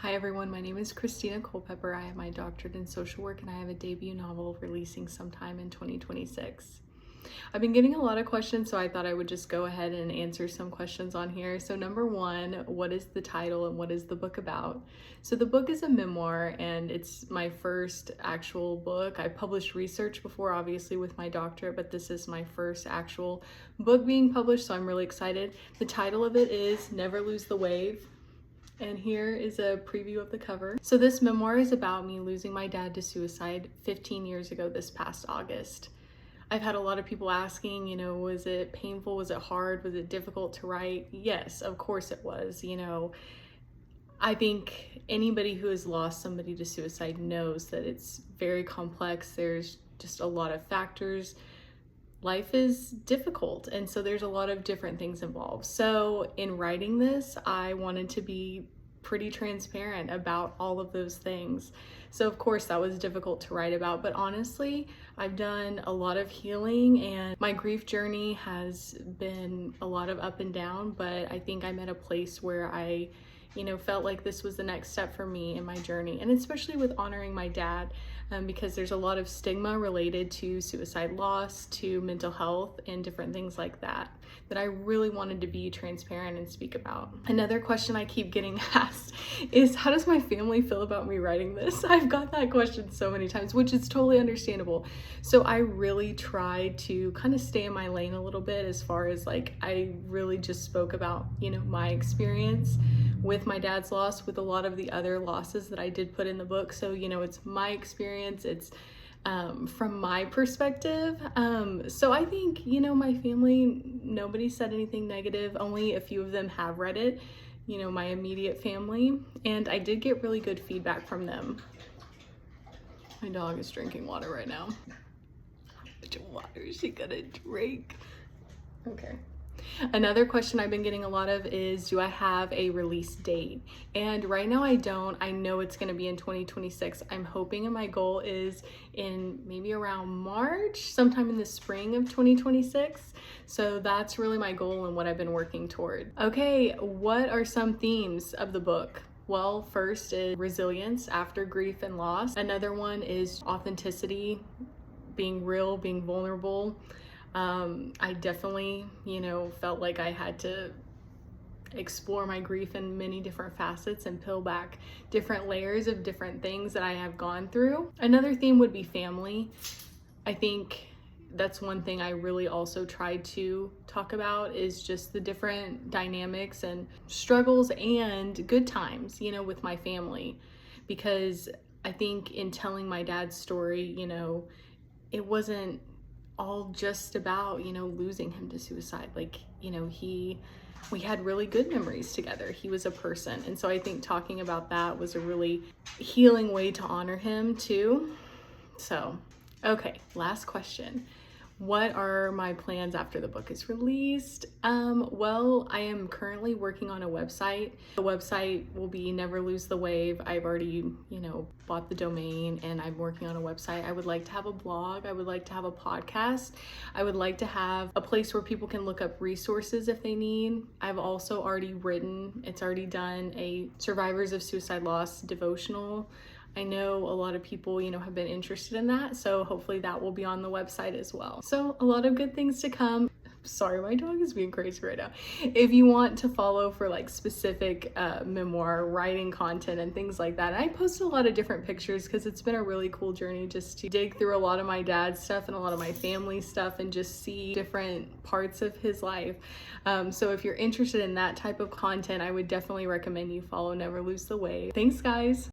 Hi everyone, my name is Christina Culpepper. I have my doctorate in social work and I have a debut novel releasing sometime in 2026. I've been getting a lot of questions, so I thought I would just go ahead and answer some questions on here. So number one, what is the title and what is the book about? So the book is a memoir and it's my first actual book. I published research before, obviously with my doctorate, but this is my first actual book being published, so I'm really excited. The title of it is Never Lose the Wave. And here is a preview of the cover. So this memoir is about me losing my dad to suicide 15 years ago this past August. I've had a lot of people asking, was it painful? Was it hard? Was it difficult to write? Yes, of course it was. I think anybody who has lost somebody to suicide knows that it's very complex. There's just a lot of factors. Life is difficult, and so there's a lot of different things involved. So in writing this, I wanted to be pretty transparent about all of those things. So of course that was difficult to write about, but honestly, I've done a lot of healing and my grief journey has been a lot of up and down, but I think I'm at a place where I felt like this was the next step for me in my journey, and especially with honoring my dad, because there's a lot of stigma related to suicide loss, to mental health, and different things like that I really wanted to be transparent and speak about. Another question I keep getting asked is, how does my family feel about me writing this? I've got that question so many times, which is totally understandable. So I really tried to kind of stay in my lane a little bit, as far as I really just spoke about, my experience with my dad's loss, with a lot of the other losses that I did put in the book. So, it's my experience, it's from my perspective. So I think, my family, nobody said anything negative. Only a few of them have read it, my immediate family. And I did get really good feedback from them. My dog is drinking water right now. How much water is she gonna drink? Okay. Another question I've been getting a lot of is, do I have a release date? And right now I don't. I know it's going to be in 2026. I'm hoping, and my goal is in maybe around March, sometime in the spring of 2026. So that's really my goal and what I've been working toward. Okay, what are some themes of the book? Well, first is resilience after grief and loss. Another one is authenticity, being real, being vulnerable. I definitely, felt like I had to explore my grief in many different facets and peel back different layers of different things that I have gone through. Another theme would be family. I think that's one thing I really also tried to talk about, is just the different dynamics and struggles and good times, with my family. Because I think in telling my dad's story, it wasn't all just about, losing him to suicide. We had really good memories together. He was a person. And so I think talking about that was a really healing way to honor him too. So, okay, last question. What are my plans after the book is released? Well, I am currently working on a website. The website will be Never Lose the Wave. I've already, bought the domain and I'm working on a website. I would like to have a blog. I would like to have a podcast. I would like to have a place where people can look up resources if they need. I've also already written, it's already done, a Survivors of Suicide Loss devotional. I know a lot of people, have been interested in that, so hopefully that will be on the website as well. So a lot of good things to come. Sorry, my dog is being crazy right now. If you want to follow for specific memoir writing content and things like that, I post a lot of different pictures because it's been a really cool journey just to dig through a lot of my dad's stuff and a lot of my family stuff and just see different parts of his life. So if you're interested in that type of content, I would definitely recommend you follow Never Lose the Wave. Thanks, guys.